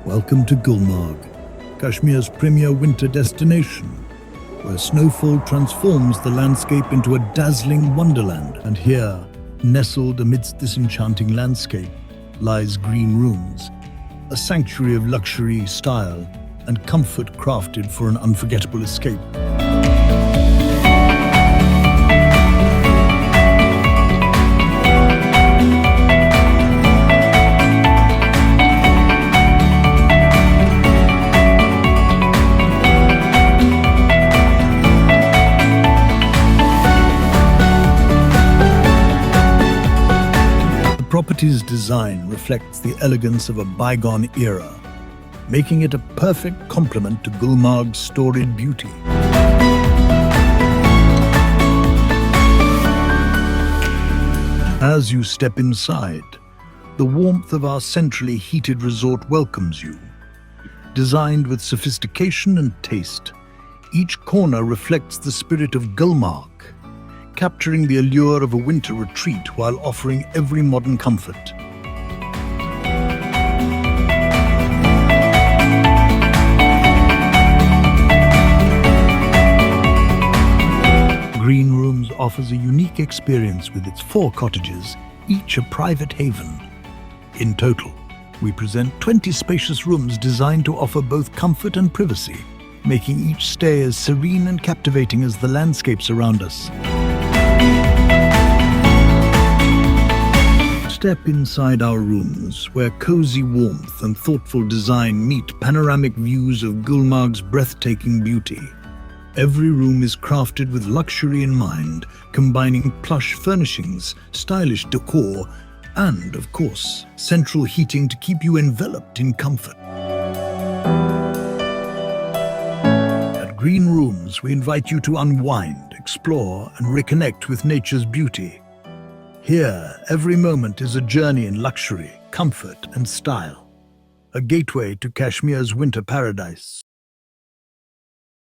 Welcome to Gulmarg, Kashmir's premier winter destination, where snowfall transforms the landscape into a dazzling wonderland. And here, nestled amidst this enchanting landscape, lies Green Rooms, a sanctuary of luxury, style, and comfort crafted for an unforgettable escape. The property's design reflects the elegance of a bygone era, making it a perfect complement to Gulmarg's storied beauty. As you step inside, the warmth of our centrally heated resort welcomes you. Designed with sophistication and taste, each corner reflects the spirit of Gulmarg, capturing the allure of a winter retreat while offering every modern comfort. Green Rooms offers a unique experience with its 4 cottages, each a private haven. In total, we present 20 spacious rooms designed to offer both comfort and privacy, making each stay as serene and captivating as the landscapes around us. Step inside our rooms, where cozy warmth and thoughtful design meet panoramic views of Gulmarg's breathtaking beauty. Every room is crafted with luxury in mind, combining plush furnishings, stylish decor, and, of course, central heating to keep you enveloped in comfort. At Green Rooms, we invite you to unwind, explore, and reconnect with nature's beauty. Here, every moment is a journey in luxury, comfort, and style, a gateway to Kashmir's winter paradise.